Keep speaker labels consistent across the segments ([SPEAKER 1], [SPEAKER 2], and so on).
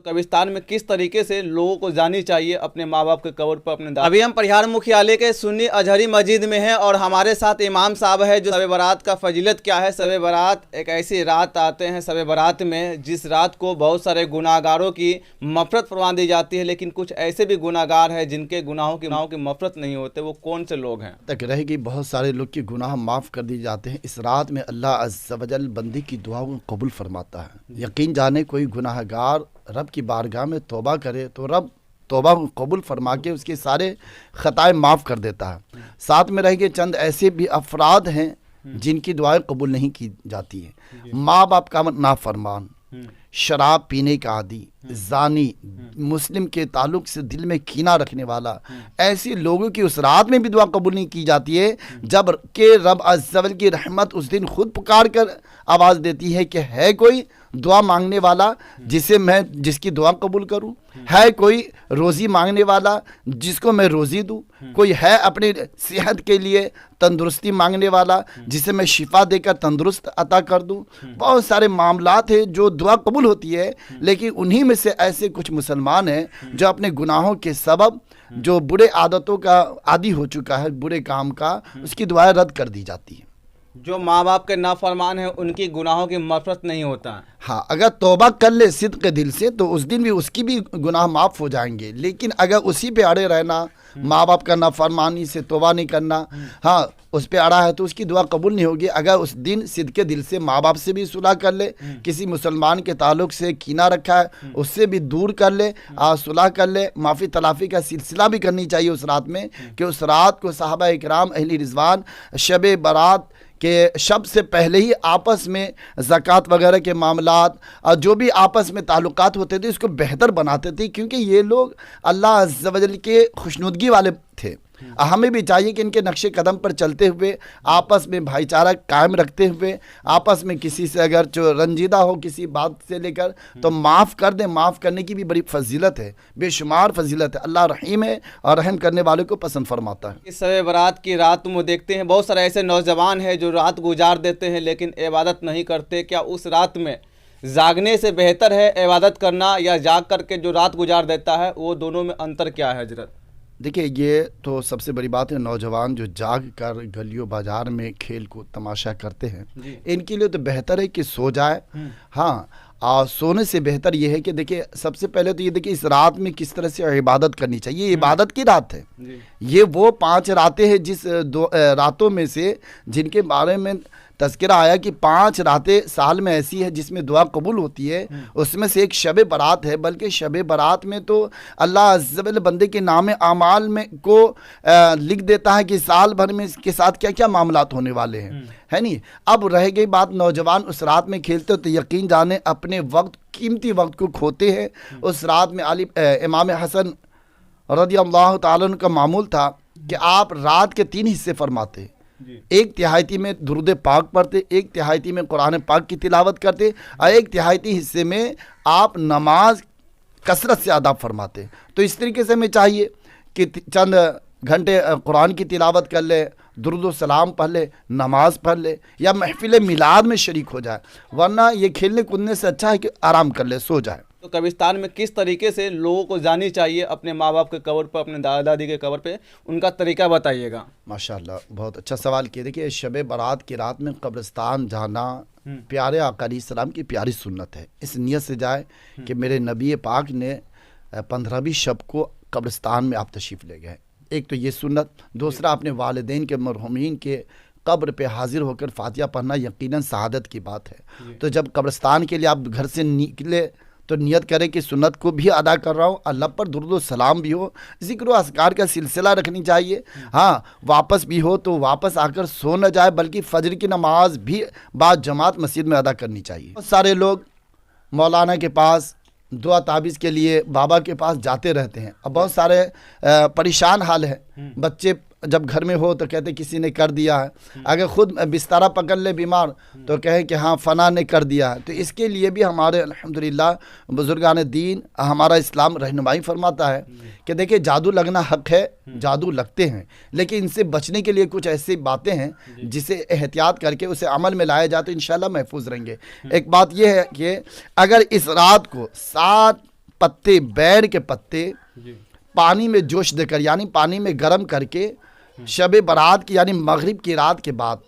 [SPEAKER 1] कब्रिस्तान में किस तरीके से लोगों को जानी चाहिए अपने माँ बाप के कब्र पर अपने अभी हम परिहार मुख्यालय के सुन्नी अजहरी मस्जिद में हैं और हमारे साथ इमाम साहब है जो शब बारात का फजीलत क्या है। शब बारात एक ऐसी रात आते हैं शब बारात में जिस रात को बहुत सारे गुनाहगारों की मफरत फरमा दी जाती है, लेकिन कुछ ऐसे भी गुनाहगार हैं जिनके गुनाहों की मफरत नहीं होते। वो कौन से लोग हैं?
[SPEAKER 2] तक रहेगी बहुत सारे लोग के गुनाह माफ़ कर दिए जाते हैं। इस रात में अल्लाह अज़्ज़ व जल बंदी की दुआ को कबूल फरमाता है। यकीन जाने कोई गुनाहगार रब की बारगाह में तौबा करे तो रब तौबा कबूल फरमा के उसके सारे ख़ताएँ माफ़ कर देता है। साथ में रह के चंद ऐसे भी अफराद हैं जिनकी दुआएं कबूल नहीं की जाती हैं। माँ बाप का नाफरमान, शराब पीने का आदी, जानी, मुस्लिम के ताल्लुक से दिल में कीना रखने वाला, ऐसे लोगों की उस रात में भी दुआ कबूल नहीं की जाती है जब के रब अज़्ज़ व जल की रहमत उस दिन खुद पुकार कर आवाज़ देती है कि है कोई दुआ मांगने वाला जिसकी दुआ कबूल करूं, है कोई रोज़ी मांगने वाला जिसको मैं रोज़ी दूं, कोई है अपने सेहत के लिए तंदुरुस्ती मांगने वाला जिसे मैं शिफा देकर तंदुरुस्त अता कर दूं। बहुत सारे मामलात हैं जो दुआ कबूल होती है, लेकिन उन्हीं में से ऐसे कुछ मुसलमान हैं जो अपने गुनाहों के सबब जो बुरे आदतों का आदी हो चुका है, बुरे काम का, उसकी दुआएं रद्द कर दी जाती हैं।
[SPEAKER 1] जो माँ बाप के नाफरमान हैं उनकी गुनाहों की मग़फ़िरत नहीं होता है।
[SPEAKER 2] हाँ, अगर तौबा कर ले सिद्क़ के दिल से तो उस दिन भी उसकी भी गुनाह माफ़ हो जाएंगे, लेकिन अगर उसी पे अड़े रहना, माँ बाप का नाफरमानी से तौबा नहीं करना, हाँ उस पे अड़ा है तो उसकी दुआ कबूल नहीं होगी। अगर उस दिन सिद्क़ के दिल से माँ बाप से भी सुलह कर ले, किसी मुसलमान के ताल्लुक़ से कीना रखा है उससे भी दूर कर ले, सुलह कर ले, माफ़ी तलाफ़ी का सिलसिला भी करनी चाहिए उस रात में कि उस रात को सहाबा इकराम अहले रिज़वान शब बारात कि शब से पहले ही आपस में ज़कात वगैरह के मामलात और जो भी आपस में ताल्लुकात होते थे इसको बेहतर बनाते थे, क्योंकि ये लोग अल्लाह अज़्ज़ व जल के खुशनुदगी वाले थे। हमें भी चाहिए कि इनके नक्शे कदम पर चलते हुए आपस में भाईचारा कायम रखते हुए आपस में किसी से अगर जो रंजीदा हो किसी बात से लेकर तो माफ़ कर दें। माफ़ करने की भी बड़ी फजीलत है, बेशुमार फजीलत है। अल्लाह रहीम है और रहम करने वालों को पसंद फरमाता है।
[SPEAKER 1] इस शब बारात की रात में देखते हैं बहुत सारे ऐसे नौजवान हैं जो रात गुजार देते हैं लेकिन इबादत नहीं करते। क्या उस रात में जागने से बेहतर है इबादत करना या जाग करके जो रात गुजार देता है? वो दोनों में अंतर क्या है हजरत?
[SPEAKER 2] देखिए, ये तो सबसे बड़ी बात है, नौजवान जो जाग कर गलियों बाजार में खेल को तमाशा करते हैं इनके लिए तो बेहतर है कि सो जाए। हाँ, सोने से बेहतर ये है कि देखिए सबसे पहले तो ये देखिए इस रात में किस तरह से इबादत करनी चाहिए। ये इबादत की रात है, ये वो 5 रातें हैं जिस रातों में से जिनके बारे में तज़किरा आया कि 5 रातें साल में ऐसी है जिसमें दुआ कबूल होती है। उसमें से एक शब बारात है, बल्कि शब बारात में तो अल्लाह अज़्ज़ व जल बंदे के नाम आमाल में को लिख देता है कि साल भर में इसके साथ क्या क्या मामलात होने वाले हैं, है नहीं। अब रह गई बात नौजवान उस रात में खेलते हो तो यकीन जाने अपने वक्त, कीमती वक्त को खोते हैं। उस रात में इमाम हसन रज़ियल्लाहु ताला अन्हु का मामूल था कि आप रात के 3 हिस्से फरमाते, 1/3 में दुरूद पाक पढ़ते, 1/3 में कुरान पाक की तिलावत करते और 1/3 हिस्से में आप नमाज कसरत से अदा फरमाते। तो इस तरीके से हमें चाहिए कि चंद घंटे कुरान की तिलावत कर ले, दुरूद व सलाम पढ़ ले, नमाज पढ़ ले या महफिल मिलाद में शरीक हो जाए, वरना ये खेलने कूदने से अच्छा है कि आराम कर ले, सो जाए।
[SPEAKER 1] तो कब्रिस्तान में किस तरीके से लोगों को जानी चाहिए अपने माँ बाप के कब्र पर, अपने दादा दादी के कब्र पे, उनका तरीका बताइएगा।
[SPEAKER 2] माशाअल्लाह, बहुत अच्छा सवाल किया। देखिए, शब बारात की रात में कब्रिस्तान जाना प्यारे आका अलैहिस्सलाम की प्यारी सुन्नत है। इस नियत से जाए कि मेरे नबी पाक ने 15वीं शब को कब्रिस्तान में आप तशरीफ़ ले गए। एक तो ये सुन्नत, दूसरा अपने वालिदैन के मरहूमीन के कब्र पे हाजिर होकर फातिहा पढ़ना यकीनन शहादत की बात है। तो जब कब्रिस्तान के लिए आप घर से निकले तो नियत करें कि सुन्नत को भी अदा कर रहा हूँ, अल्लाह पर दुरूद व सलाम भी हो, ज़िक्र व अस्कार का सिलसिला रखनी चाहिए। हाँ, वापस भी हो तो वापस आकर सो न जाए, बल्कि फजर की नमाज भी बाद जमात मस्जिद में अदा करनी चाहिए। बहुत सारे लोग मौलाना के पास दुआ ताबीज़ के लिए बाबा के पास जाते रहते हैं। अब बहुत सारे परेशान हाल है, बच्चे जब घर में हो तो कहते किसी ने कर दिया है, अगर खुद बिस्तारा पकड़ ले बीमार तो कहे कि हाँ फना ने कर दिया है। तो इसके लिए भी हमारे अल्हम्दुलिल्लाह बुजुर्गान दीन, हमारा इस्लाम रहनुमाई फरमाता है कि देखिए जादू लगना हक है, जादू लगते हैं, लेकिन इनसे बचने के लिए कुछ ऐसी बातें हैं जिसे एहतियात करके उसे अमल में लाया जाए तो इंशाल्लाह महफूज रहेंगे। एक बात यह है कि अगर इस रात को 7 पत्ते बैर के पत्ते पानी में जोश देकर यानी पानी में गर्म करके शब बारात की यानी मगरिब की रात के बाद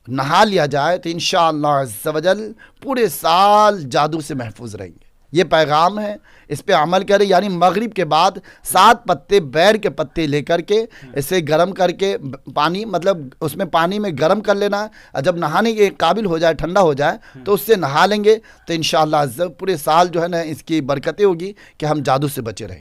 [SPEAKER 2] नहा लिया जाए तो इंशाअल्लाह अज़्ज़ व जल पूरे साल जादू से महफूज रहेंगे। ये पैगाम है, इस पे अमल करें। यानी मगरिब के बाद 7 पत्ते बैर के पत्ते लेकर के इसे गर्म करके पानी मतलब उसमें पानी में गर्म कर लेना है, और जब नहाने के काबिल हो जाए, ठंडा हो जाए तो उससे नहा लेंगे तो इंशाअल्लाह पूरे साल जो है ना इसकी बरकतें होगी कि हम जादू से बचे रहें।